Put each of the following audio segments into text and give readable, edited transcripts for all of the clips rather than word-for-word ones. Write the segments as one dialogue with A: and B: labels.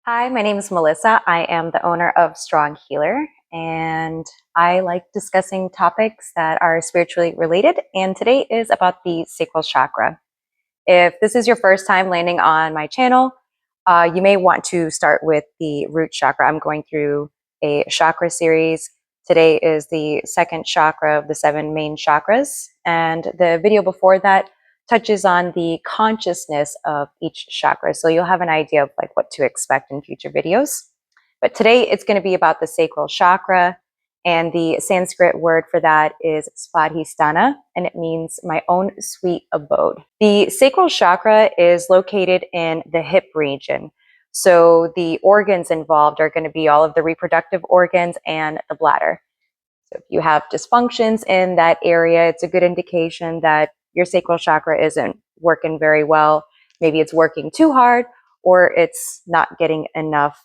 A: Hi, my name is Melissa. I am the owner of Strong Healer, and I like discussing topics that are spiritually related. And today is about the sacral chakra. If this is your first time landing on my channel, you may want to start with the root chakra. I'm going through a chakra series. Today is the second chakra of the 7 main chakras, and the video before that touches on the consciousness of each chakra. So you'll have an idea of like what to expect in future videos. But today it's going to be about the sacral chakra, and the Sanskrit word for that is Svadhisthana, and it means my own sweet abode. The sacral chakra is located in the hip region. So the organs involved are going to be all of the reproductive organs and the bladder. So if you have dysfunctions in that area, it's a good indication that your sacral chakra isn't working very well. Maybe it's working too hard, or it's not getting enough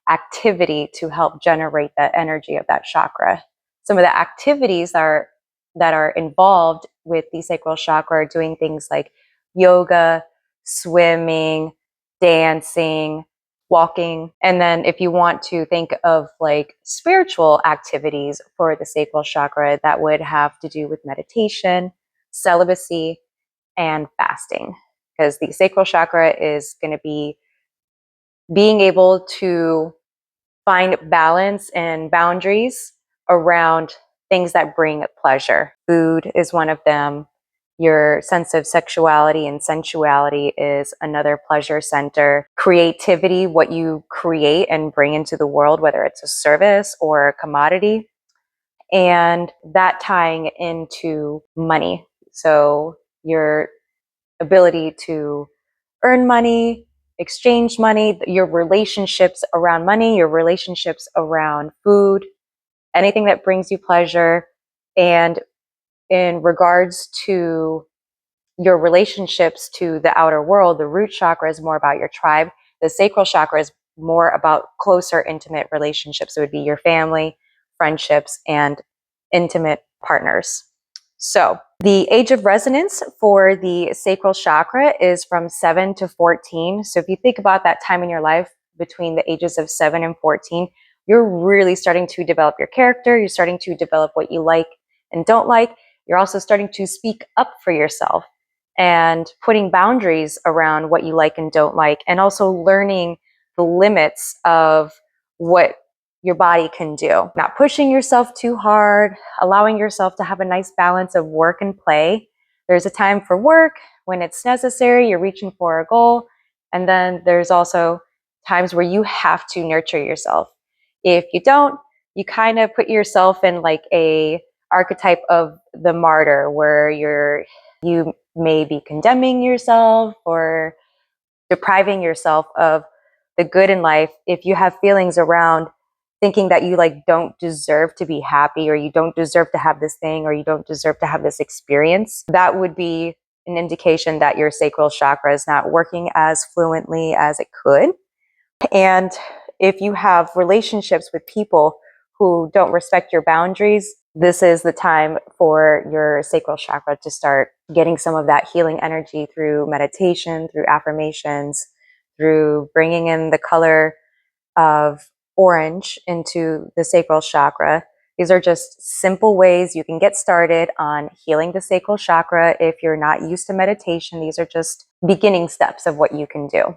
A: activity to help generate that energy of that chakra. Some of the activities that are involved with the sacral chakra are doing things like yoga, swimming, dancing, walking. And then if you want to think of like spiritual activities for the sacral chakra, that would have to do with meditation, celibacy, and fasting. Because the sacral chakra is going to be being able to find balance and boundaries around things that bring pleasure. Food is one of them. Your sense of sexuality and sensuality is another pleasure center. Creativity, what you create and bring into the world, whether it's a service or a commodity, and that tying into money. So your ability to earn money, exchange money, your relationships around money, your relationships around food, anything that brings you pleasure. And in regards to your relationships to the outer world, the root chakra is more about your tribe. The sacral chakra is more about closer, intimate relationships. It would be your family, friendships, and intimate partners. So the age of resonance for the sacral chakra is from 7 to 14. So if you think about that time in your life between the ages of 7 and 14, you're really starting to develop your character. You're starting to develop what you like and don't like. You're also starting to speak up for yourself and putting boundaries around what you like and don't like, and also learning the limits of what your body can do. Not pushing yourself too hard, allowing yourself to have a nice balance of work and play. There's a time for work when it's necessary, you're reaching for a goal, and then there's also times where you have to nurture yourself. If you don't, you kind of put yourself in like a archetype of the martyr, where you may be condemning yourself or depriving yourself of the good in life. If you have feelings around thinking that you like don't deserve to be happy, or you don't deserve to have this thing, or you don't deserve to have this experience, that would be an indication that your sacral chakra is not working as fluently as it could. And if you have relationships with people who don't respect your boundaries, this is the time for your sacral chakra to start getting some of that healing energy through meditation, through affirmations, through bringing in the color of orange into the sacral chakra. These are just simple ways you can get started on healing the sacral chakra. If you're not used to meditation, these are just beginning steps of what you can do.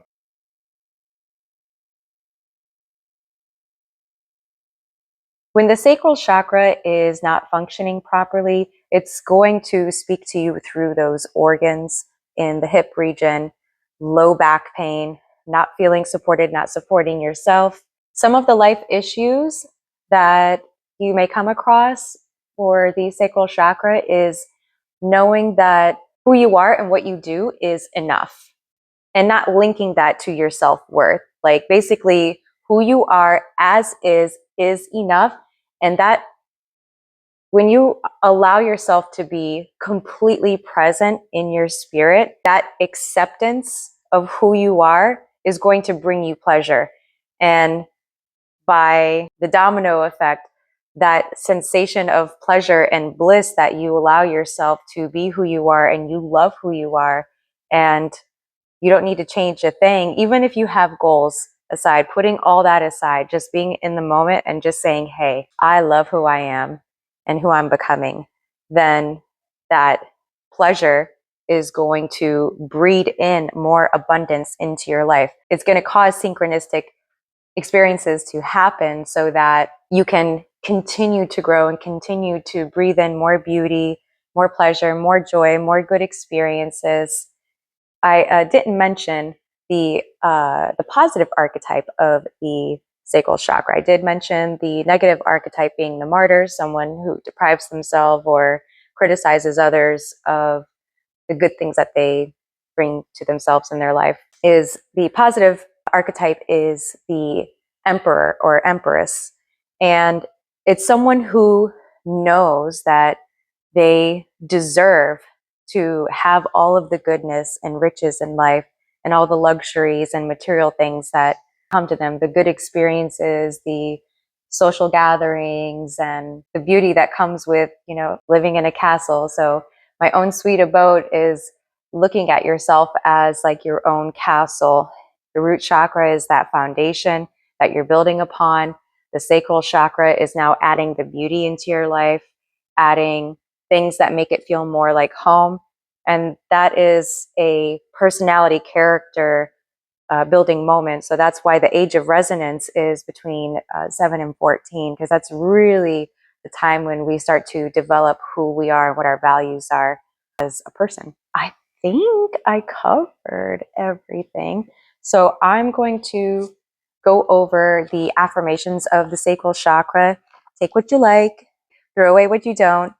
A: When the sacral chakra is not functioning properly, it's going to speak to you through those organs in the hip region, low back pain, not feeling supported, not supporting yourself. Some of the life issues that you may come across for the sacral chakra is knowing that who you are and what you do is enough, and not linking that to your self-worth. Like basically who you are as is enough. And that when you allow yourself to be completely present in your spirit, that acceptance of who you are is going to bring you pleasure. And by the domino effect, that sensation of pleasure and bliss that you allow yourself to be who you are, and you love who you are, and you don't need to change a thing. Even if you have goals, aside, putting all that aside, just being in the moment and just saying, hey, I love who I am and who I'm becoming, then that pleasure is going to breed in more abundance into your life. It's going to cause synchronistic experiences to happen so that you can continue to grow and continue to breathe in more beauty, more pleasure, more joy, more good experiences. I didn't mention the positive archetype of the sacral chakra. I did mention the negative archetype being the martyr, someone who deprives themselves or criticizes others of the good things that they bring to themselves in their life. Is the positive archetype is the emperor or empress, and it's someone who knows that they deserve to have all of the goodness and riches in life and all the luxuries and material things that come to them, the good experiences, the social gatherings, and the beauty that comes with, living in a castle. So my own sweet abode is looking at yourself as like your own castle. The root chakra is that foundation that you're building upon. The sacral chakra is now adding the beauty into your life, adding things that make it feel more like home. And that is a personality character building moment. So that's why the age of resonance is between 7 and 14, because that's really the time when we start to develop who we are and what our values are as a person. I think I covered everything. So I'm going to go over the affirmations of the sacral chakra. Take what you like, throw away what you don't.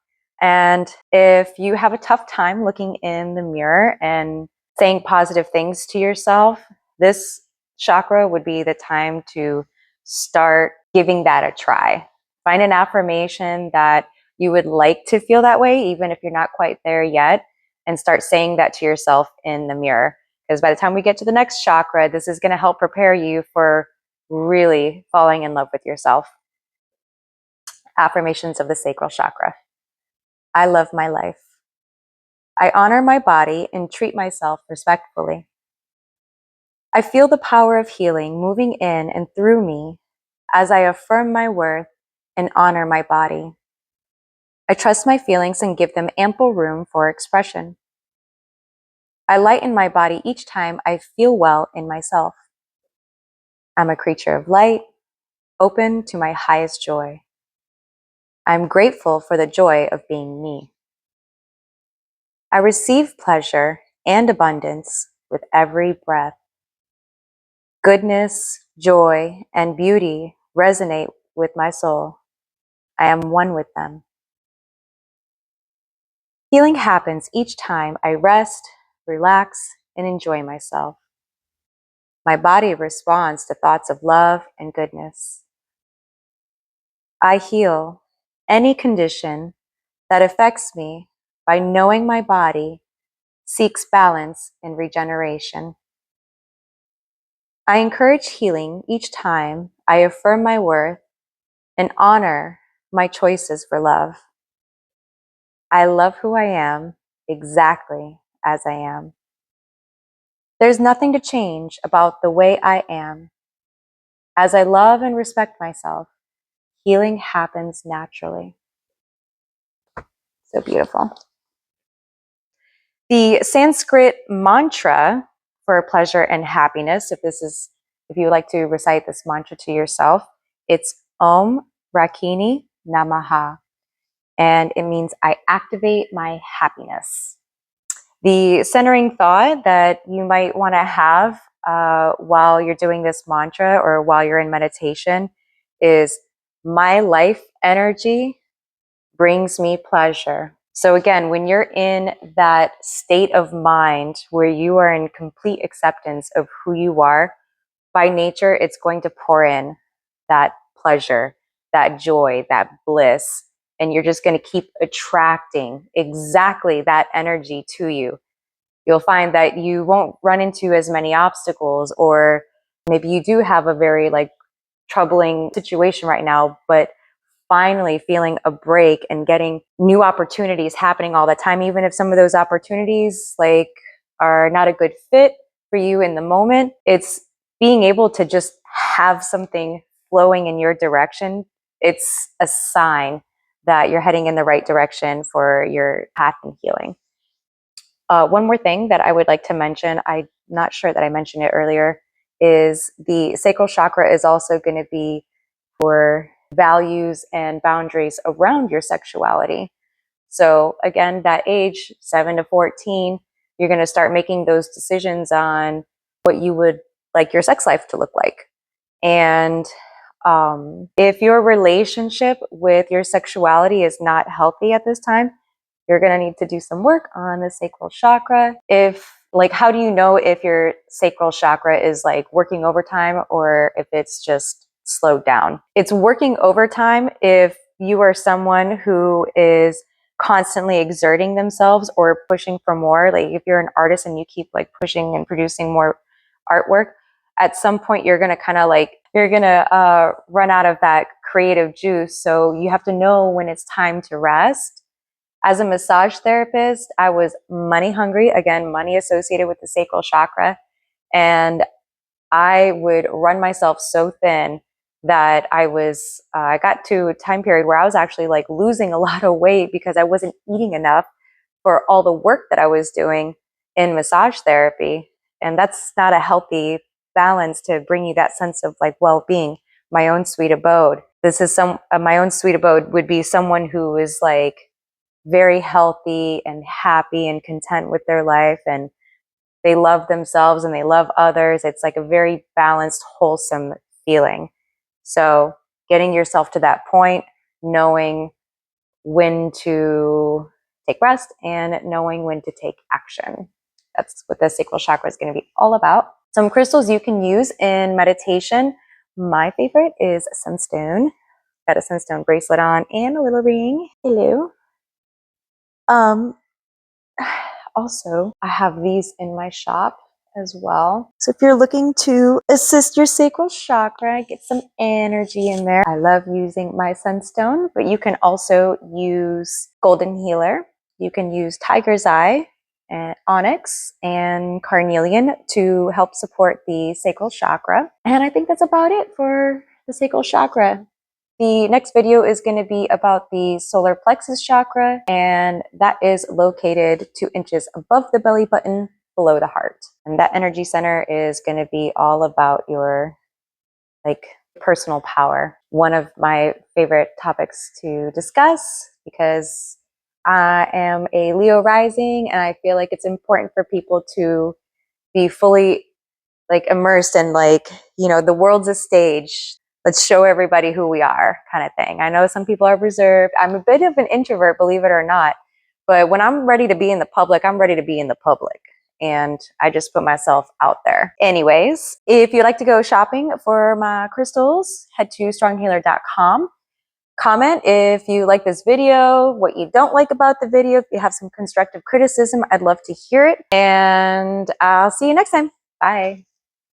A: And if you have a tough time looking in the mirror and saying positive things to yourself, this chakra would be the time to start giving that a try. Find an affirmation that you would like to feel that way, even if you're not quite there yet, and start saying that to yourself in the mirror. Because by the time we get to the next chakra, this is going to help prepare you for really falling in love with yourself. Affirmations of the sacral chakra. I love my life. I honor my body and treat myself respectfully. I feel the power of healing moving in and through me as I affirm my worth and honor my body. I trust my feelings and give them ample room for expression. I lighten my body each time I feel well in myself. I'm a creature of light, open to my highest joy. I'm grateful for the joy of being me. I receive pleasure and abundance with every breath. Goodness, joy, and beauty resonate with my soul. I am one with them. Healing happens each time I rest, relax, and enjoy myself. My body responds to thoughts of love and goodness. I heal any condition that affects me by knowing my body seeks balance and regeneration. I encourage healing each time I affirm my worth and honor my choices for love. I love who I am exactly as I am. There's nothing to change about the way I am. As I love and respect myself, healing happens naturally. So beautiful. The Sanskrit mantra for pleasure and happiness, if you like to recite this mantra to yourself, it's Om Rakini Namaha. And it means I activate my happiness. The centering thought that you might want to have while you're doing this mantra or while you're in meditation is my life energy brings me pleasure. So again, when you're in that state of mind where you are in complete acceptance of who you are, by nature, it's going to pour in that pleasure, that joy, that bliss, and you're just going to keep attracting exactly that energy to you. You'll find that you won't run into as many obstacles, or maybe you do have a very troubling situation right now, but finally feeling a break and getting new opportunities happening all the time, even if some of those opportunities are not a good fit for you in the moment. It's being able to just have something flowing in your direction, it's a sign that you're heading in the right direction for your path and healing. One more thing that I would like to mention, I'm not sure that I mentioned it earlier, is the sacral chakra is also going to be for values and boundaries around your sexuality. So again, that age, 7 to 14, you're going to start making those decisions on what you would like your sex life to look like. And if your relationship with your sexuality is not healthy at this time, you're going to need to do some work on the sacral chakra. How do you know if your sacral chakra is like working overtime or if it's just slowed down? It's working overtime if you are someone who is constantly exerting themselves or pushing for more. Like if you're an artist and you keep like pushing and producing more artwork, at some point you're going to run out of that creative juice. So you have to know when it's time to rest. As a massage therapist, I was money hungry. Again, money associated with the sacral chakra. And I would run myself so thin that I got to a time period where I was actually like losing a lot of weight because I wasn't eating enough for all the work that I was doing in massage therapy. And that's not a healthy balance to bring you that sense of like well-being. My own sweet abode. My own sweet abode would be someone who is like very healthy and happy and content with their life, and they love themselves and they love others. It's like a very balanced, wholesome feeling. So getting yourself to that point, knowing when to take rest and knowing when to take action. That's what the sacral chakra is going to be all about. Some crystals you can use in meditation. My favorite is sunstone. Got a sunstone bracelet on and a little ring. Hello. Also, I have these in my shop as well. So if you're looking to assist your sacral chakra, get some energy in there. I love using my sunstone, but you can also use golden healer. You can use tiger's eye and onyx and carnelian to help support the sacral chakra. And I think that's about it for the sacral chakra. The next video is going to be about the solar plexus chakra, and that is located 2 inches above the belly button, below the heart. And that energy center is going to be all about your personal power. One of my favorite topics to discuss because I am a Leo rising, and I feel like it's important for people to be fully immersed in the world's a stage. Let's show everybody who we are kind of thing. I know some people are reserved. I'm a bit of an introvert, believe it or not. But when I'm ready to be in the public, I'm ready to be in the public. And I just put myself out there. Anyways, if you'd like to go shopping for my crystals, head to stronghealer.com. Comment if you like this video, what you don't like about the video. If you have some constructive criticism, I'd love to hear it. And I'll see you next time. Bye.